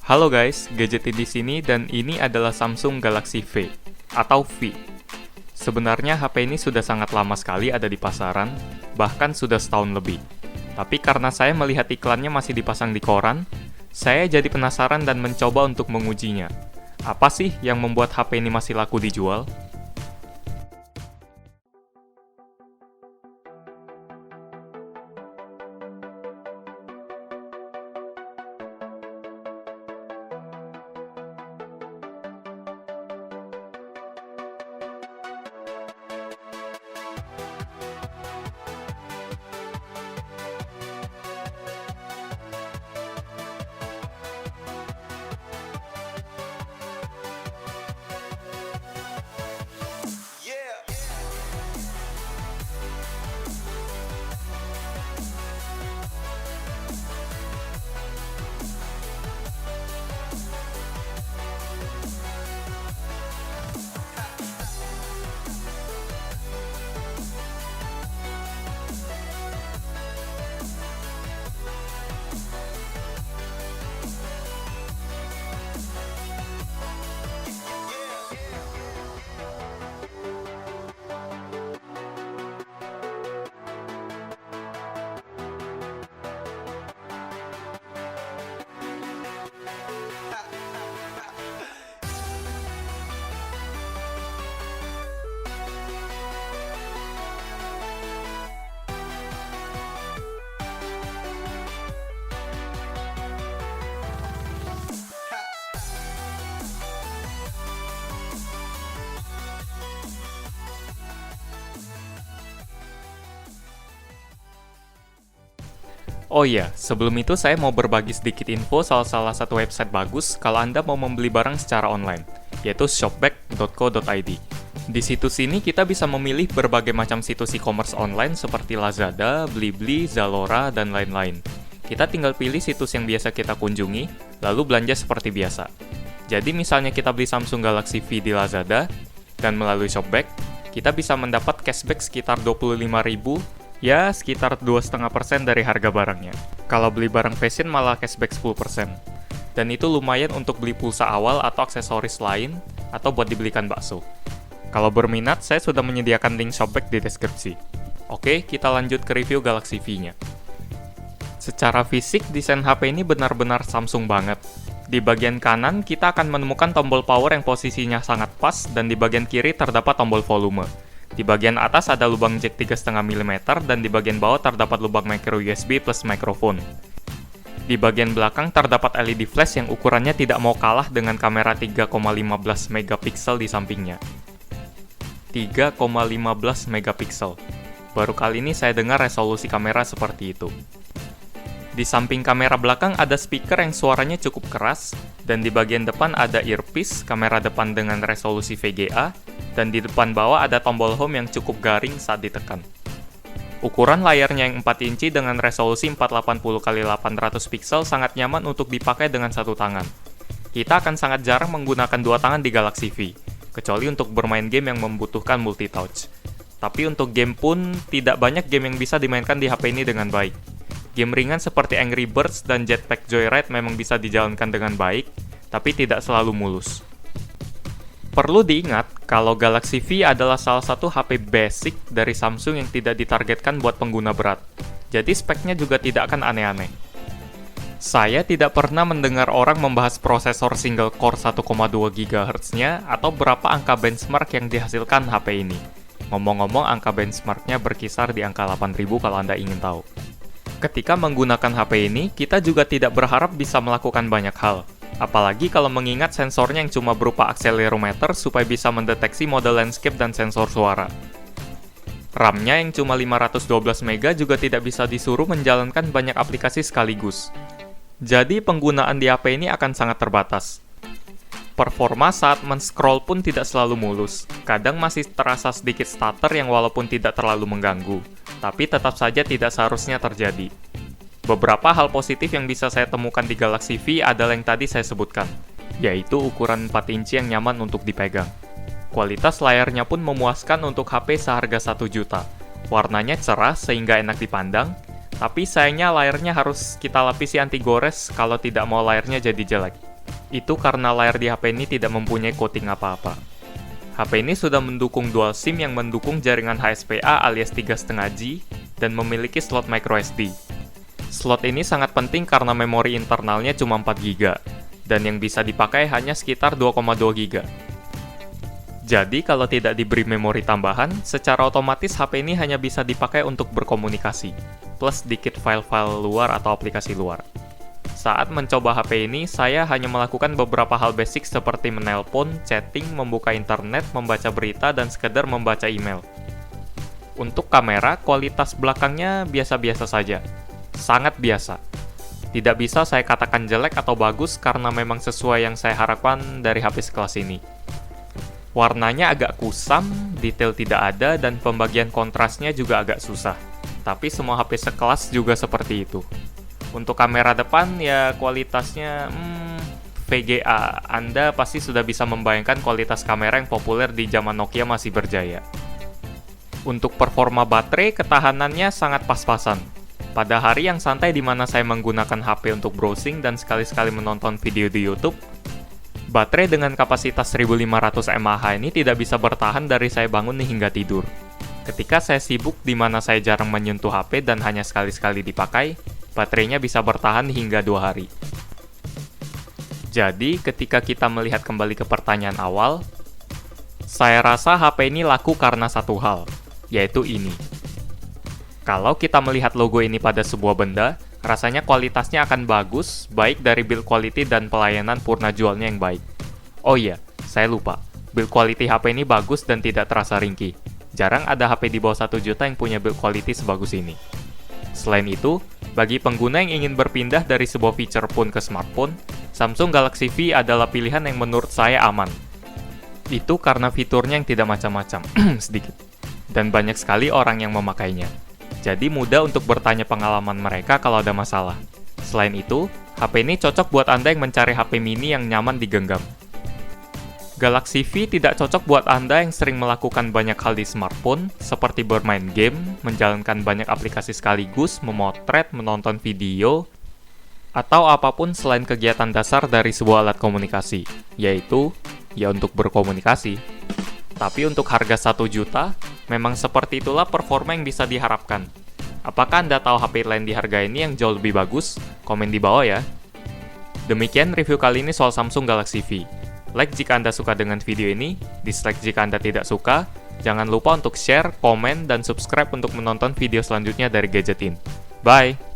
Halo guys, Gadget di sini dan ini adalah Samsung Galaxy V atau V. Sebenarnya HP ini sudah sangat lama sekali ada di pasaran, bahkan sudah setahun lebih. Tapi karena saya melihat iklannya masih dipasang di koran, saya jadi penasaran dan mencoba untuk mengujinya. Apa sih yang membuat HP ini masih laku dijual? Oh iya, sebelum itu saya mau berbagi sedikit info soal salah satu website bagus kalau Anda mau membeli barang secara online, yaitu shopback.co.id. Di situs ini kita bisa memilih berbagai macam situs e-commerce online seperti Lazada, Blibli, Zalora, dan lain-lain. Kita tinggal pilih situs yang biasa kita kunjungi, lalu belanja seperti biasa. Jadi misalnya kita beli Samsung Galaxy V di Lazada, dan melalui Shopback, kita bisa mendapat cashback sekitar 25.000, ya, sekitar 2,5% dari harga barangnya. Kalau beli barang fashion malah cashback 10%. Dan itu lumayan untuk beli pulsa awal atau aksesoris lain, atau buat dibelikan bakso. Kalau berminat, saya sudah menyediakan link Shopback di deskripsi. Oke, kita lanjut ke review Galaxy V-nya. Secara fisik, desain HP ini benar-benar Samsung banget. Di bagian kanan, kita akan menemukan tombol power yang posisinya sangat pas, dan di bagian kiri terdapat tombol volume. Di bagian atas ada lubang jack 3,5 mm dan di bagian bawah terdapat lubang micro USB plus mikrofon. Di bagian belakang terdapat LED flash yang ukurannya tidak mau kalah dengan kamera 3,15 megapiksel di sampingnya. 3,15 megapiksel. Baru kali ini saya dengar resolusi kamera seperti itu. Di samping kamera belakang ada speaker yang suaranya cukup keras, dan di bagian depan ada earpiece, kamera depan dengan resolusi VGA, dan di depan bawah ada tombol home yang cukup garing saat ditekan. Ukuran layarnya yang 4 inci dengan resolusi 480x800 pixel sangat nyaman untuk dipakai dengan satu tangan. Kita akan sangat jarang menggunakan dua tangan di Galaxy V, kecuali untuk bermain game yang membutuhkan multitouch. Tapi untuk game pun, tidak banyak game yang bisa dimainkan di HP ini dengan baik. Game ringan seperti Angry Birds dan Jetpack Joyride memang bisa dijalankan dengan baik, tapi tidak selalu mulus. Perlu diingat kalau Galaxy V adalah salah satu HP basic dari Samsung yang tidak ditargetkan buat pengguna berat, jadi speknya juga tidak akan aneh-aneh. Saya tidak pernah mendengar orang membahas prosesor single core 1,2 GHz-nya atau berapa angka benchmark yang dihasilkan HP ini. Ngomong-ngomong, angka benchmark-nya berkisar di angka 8.000 kalau Anda ingin tahu. Ketika menggunakan HP ini, kita juga tidak berharap bisa melakukan banyak hal. Apalagi kalau mengingat sensornya yang cuma berupa akselerometer supaya bisa mendeteksi mode landscape dan sensor suara. RAM-nya yang cuma 512 MB juga tidak bisa disuruh menjalankan banyak aplikasi sekaligus. Jadi penggunaan di HP ini akan sangat terbatas. Performa saat men-scroll pun tidak selalu mulus. Kadang masih terasa sedikit stutter yang walaupun tidak terlalu mengganggu, tapi tetap saja tidak seharusnya terjadi. Beberapa hal positif yang bisa saya temukan di Galaxy V adalah yang tadi saya sebutkan, yaitu ukuran 4 inci yang nyaman untuk dipegang. Kualitas layarnya pun memuaskan untuk HP seharga 1 juta. Warnanya cerah sehingga enak dipandang, Tapi sayangnya layarnya harus kita lapisi anti gores kalau tidak mau layarnya jadi jelek. Itu karena layar di HP ini tidak mempunyai coating apa-apa. HP ini sudah mendukung dual SIM yang mendukung jaringan HSPA alias 3,5G dan memiliki slot microSD. Slot ini sangat penting karena memori internalnya cuma 4GB, dan yang bisa dipakai hanya sekitar 2,2GB. Jadi kalau tidak diberi memori tambahan, secara otomatis HP ini hanya bisa dipakai untuk berkomunikasi, plus sedikit file-file luar atau aplikasi luar. Saat mencoba HP ini, saya hanya melakukan beberapa hal basic seperti menelpon, chatting, membuka internet, membaca berita, dan sekedar membaca email. Untuk kamera, kualitas belakangnya biasa-biasa saja. Sangat biasa. Tidak bisa saya katakan jelek atau bagus karena memang sesuai yang saya harapkan dari HP sekelas ini. Warnanya agak kusam, detail tidak ada, dan pembagian kontrasnya juga agak susah. Tapi semua HP sekelas juga seperti itu. Untuk kamera depan, ya kualitasnya VGA. Anda pasti sudah bisa membayangkan kualitas kamera yang populer di zaman Nokia masih berjaya. Untuk performa baterai, ketahanannya sangat pas-pasan. Pada hari yang santai di mana saya menggunakan HP untuk browsing dan sekali-sekali menonton video di YouTube, baterai dengan kapasitas 1500 mAh ini tidak bisa bertahan dari saya bangun hingga tidur. Ketika saya sibuk di mana saya jarang menyentuh HP dan hanya sekali-sekali dipakai, baterainya bisa bertahan hingga 2 hari. Jadi, ketika kita melihat kembali ke pertanyaan awal, saya rasa HP ini laku karena satu hal, yaitu ini. Kalau kita melihat logo ini pada sebuah benda, rasanya kualitasnya akan bagus, baik dari build quality dan pelayanan purna jualnya yang baik. Oh iya, saya lupa. Build quality HP ini bagus dan tidak terasa ringkih. Jarang ada HP di bawah 1 juta yang punya build quality sebagus ini. Selain itu, bagi pengguna yang ingin berpindah dari sebuah feature phone ke smartphone, Samsung Galaxy V adalah pilihan yang menurut saya aman. Itu karena fiturnya yang tidak macam-macam, sedikit. Dan banyak sekali orang yang memakainya. Jadi mudah untuk bertanya pengalaman mereka kalau ada masalah. Selain itu, HP ini cocok buat Anda yang mencari HP mini yang nyaman digenggam. Galaxy V tidak cocok buat Anda yang sering melakukan banyak hal di smartphone, seperti bermain game, menjalankan banyak aplikasi sekaligus, memotret, menonton video, atau apapun selain kegiatan dasar dari sebuah alat komunikasi, yaitu, ya untuk berkomunikasi. Tapi untuk harga 1 juta, memang seperti itulah performa yang bisa diharapkan. Apakah Anda tahu HP lain di harga ini yang jauh lebih bagus? Komen di bawah ya. Demikian review kali ini soal Samsung Galaxy V. Like jika Anda suka dengan video ini, dislike jika Anda tidak suka. Jangan lupa untuk share, komen, dan subscribe untuk menonton video selanjutnya dari Gadgetin. Bye!